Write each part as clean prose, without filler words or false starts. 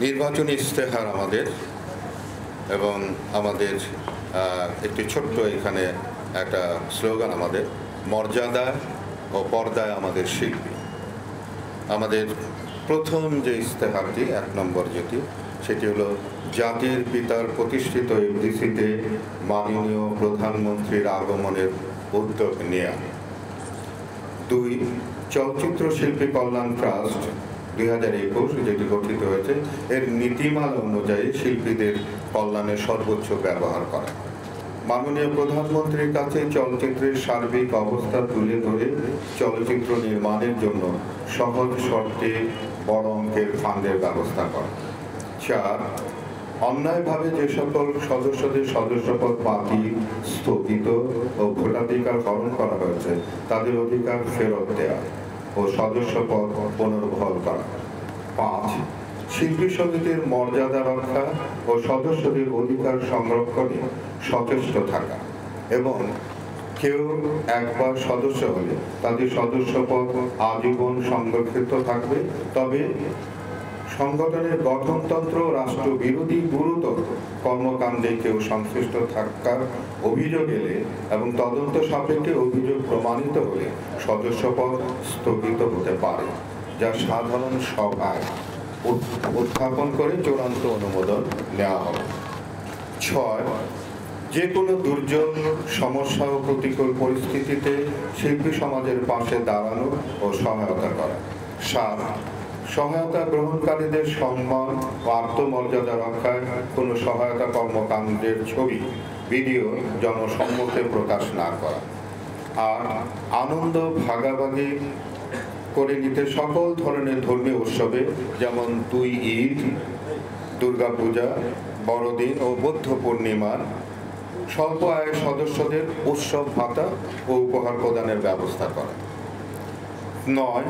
নির্বাচনী ইশতেহার আমাদের এবং আমাদের একটি ছোট্ট এখানে একটা স্লোগান আমাদের মর্যাদা ও পর্দায় আমাদের শিল্পী। আমাদের প্রথম যে ইশতেহারটি 1 নম্বর যেটি সেটি হলো জাতির পিতার প্রতিষ্ঠিত এফডিসিতে মাননীয় প্রধানমন্ত্রীর আগমনের উদ্যোগ নেয়া। 2 চলচ্চিত্র শিল্পী কল্যাণ ট্রাস্ট 2021 যেটি গঠিত হয়েছে এর নীতিমালা অনুযায়ী শিল্পীদের কল্যাণে সর্বোচ্চ ব্যবহার করা। মাননীয় প্রধানমন্ত্রীর কাছে চলচ্চিত্রের সার্বিক অবস্থা তুলে ধরে চলচ্চিত্র নির্মাণের জন্য সহজ শর্তে বড় অঙ্কের ফান্ডের ব্যবস্থা করা। 4 অন্যায়ভাবে যে সকল সদস্যদের সদস্যপদ বাতিল, স্থগিত ও ভোটাধিকার হরণ করা হয়েছে তাদের অধিকার ফেরত দেওয়া ও সদস্যপদ পুনর্বহাল করা। 5 শিল্পী সমিতির মর্যাদা রক্ষা ও সদস্যদের অধিকার সংরক্ষণে সচেষ্ট থাকা এবং কেউ একবার সদস্য হলে তাদের সদস্যপদ আজীবন সংরক্ষিত থাকবে। তবে সংগঠনের গঠনতন্ত্র রাষ্ট্রবিরোধী গুরুতর কর্মকাণ্ডে কেউ সংশ্লিষ্ট থাকার অভিযোগ এলে এবং তদন্ত সাপেক্ষে অভিযোগ প্রমাণিত হলে সদস্যপদ স্থগিত হতে পারে, যা সাধারণ সভায় উত্থাপন করে চূড়ান্ত অনুমোদন নেওয়া হবে। 6 যে কোনো দুর্যোগ, সমস্যা ও প্রতিকূল পরিস্থিতিতে শিল্পী সমাজের পাশে দাঁড়ানো ও সহায়তা করা। 7 সহায়তা গ্রহণকারীদের সম্মান ও আত্মমর্যাদা রক্ষায় কোনো সহায়তা কর্মকাণ্ডের ছবি, ভিডিও জনসম্মুখে প্রকাশ না করা। আর আনন্দ ভাগাভাগি করে নিতে সকল ধরনের ধর্মীয় উৎসবে যেমন 2 ঈদ, দুর্গাপূজা, বড়দিন ও বৌদ্ধ পূর্ণিমার স্বল্প আয়ের সদস্যদের উৎসব ভাতা ও উপহার প্রদানের ব্যবস্থা করা। 9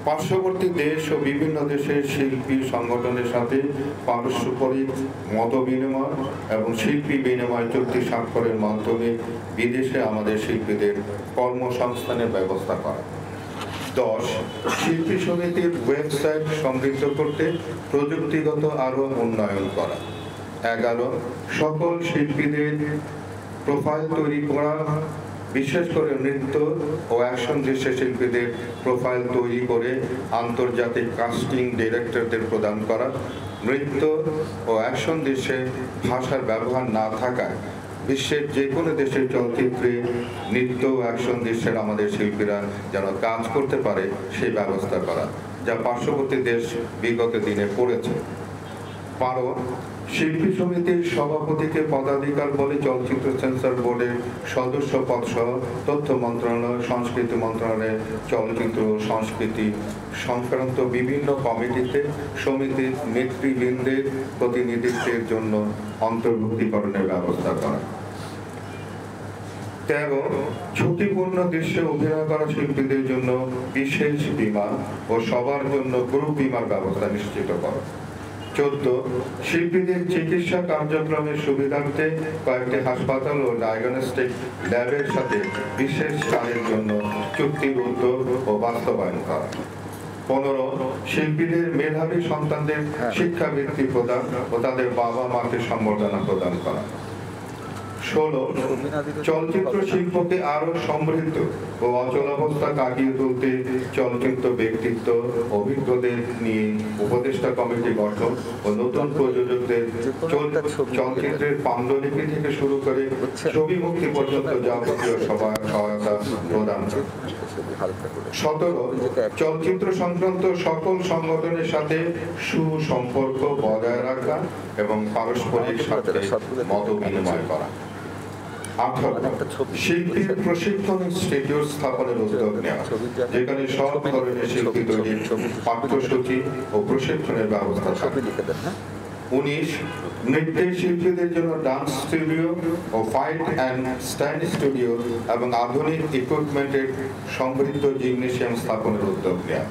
পার্শ্ববর্তী দেশ ও বিভিন্ন দেশের শিল্পী সংগঠনের সাথে পারস্পরিক মত বিনিময় এবং শিল্পী বিনিময় চুক্তি স্বাক্ষরের মাধ্যমে বিদেশে আমাদের শিল্পীদের কর্মসংস্থানের ব্যবস্থা করা। 10 শিল্পী সমিতির ওয়েবসাইট সমৃদ্ধ করতে প্রযুক্তিগত আরও উন্নয়ন করা। 11 সকল শিল্পীদের প্রোফাইল তৈরি করা, বিশেষ করে নৃত্য ও অ্যাকশন দৃশ্যের শিল্পীদের প্রোফাইল তৈরি করে আন্তর্জাতিক কাস্টিং ডিরেক্টরদের প্রদান করা। নৃত্য ও অ্যাকশন দৃশ্যে ভাষার ব্যবহার না থাকায় বিশ্বের যে কোনো দেশের চলচ্চিত্রে নৃত্য ও অ্যাকশন দৃশ্যের আমাদের শিল্পীরা যেন কাজ করতে পারে সেই ব্যবস্থা করা, যা পার্শ্ববর্তী দেশ বিগত দিনে করেছে। 12 শিল্পী সমিতির সভাপতিকে পদাধিকার বলে চলচ্চিত্র সেন্সর বোর্ডের সদস্য পদ সহ তথ্য মন্ত্রণালয়, সংস্কৃতি মন্ত্রণালয়, চলচ্চিত্র সংস্কৃতি সংক্রান্ত বিভিন্ন কমিটিতে সমিতির নেতৃবৃন্দের প্রতিনিধিত্বের জন্য অন্তর্ভুক্তিকরণের ব্যবস্থা করা। 13 ঝুঁকিপূর্ণ দৃশ্যে অভিনয় করা শিল্পীদের জন্য বিশেষ বীমা ও সবার জন্য গ্রুপ বীমার ব্যবস্থা নিশ্চিত করা। 14 শিল্পীদের চিকিৎসা কার্যক্রমের সুবিধার্থে কয়েকটি হাসপাতাল ও ডায়াগনস্টিক ল্যাবের সাথে বিশেষ কাজের জন্য চুক্তির উদ্যোগ ও বাস্তবায়ন করা। 15 শিল্পীদের মেধাবী সন্তানদের শিক্ষাবৃত্তি প্রদান ও তাদের বাবা মাকে সম্বর্ধনা প্রদান করা। 16 চলচ্চিত্র শিল্পকে আরো সমৃদ্ধ ও অচলাবস্থা কাটিয়ে তুলতে চলচ্চিত্র ব্যক্তিত্ব অভিজ্ঞদের নিয়ে উপদেষ্টা কমিটি গঠন ও নতুন প্রযোজকদের চলচ্চিত্রের পাণ্ডুলিপি থেকে শুরু করে ছবি মুক্তি পর্যন্ত যাবতীয় সহায়তা প্রদান। 17 চলচ্চিত্র সংক্রান্ত সকল সংগঠনের সাথে সুসম্পর্ক বজায় রাখা এবং পারস্পরিক স্বার্থে মত বিনিময় করা। 18 শিল্পীর প্রশিক্ষণ ইনস্টিটিউট স্থাপনের উদ্যোগ নেওয়া, যেখানে সব ধরনের শিল্পী তৈরির পাঠ্যসূচি ও প্রশিক্ষণের ব্যবস্থা থাকবে। 19 নৃত্যের শিল্পীদের জন্য ডান্স স্টুডিও ও ফাইট অ্যান্ড স্ট্যান্ড স্টুডিও এবং আধুনিক ইকুইপমেন্টের সমৃদ্ধ জিমনেশিয়াম স্থাপনের উদ্যোগ নেওয়া।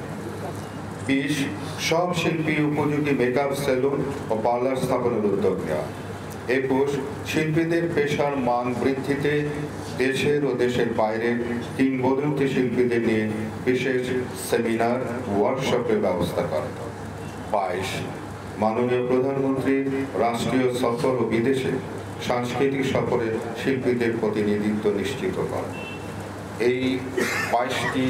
20 সব শিল্পী উপযোগী মেকআপ সেলুন ও পার্লার স্থাপনের উদ্যোগ নেওয়া। 21 শিল্পীদের পেশার মান বৃদ্ধিতে দেশের ও দেশের বাইরের কিংবদন্তি শিল্পীদের নিয়ে বিশেষ সেমিনার ওয়ার্কশপের ব্যবস্থা করা। 22 মাননীয় প্রধানমন্ত্রীর রাষ্ট্রীয় সফর ও বিদেশে সাংস্কৃতিক সফরে শিল্পীদের প্রতিনিধিত্ব নিশ্চিত করা। এই 22টি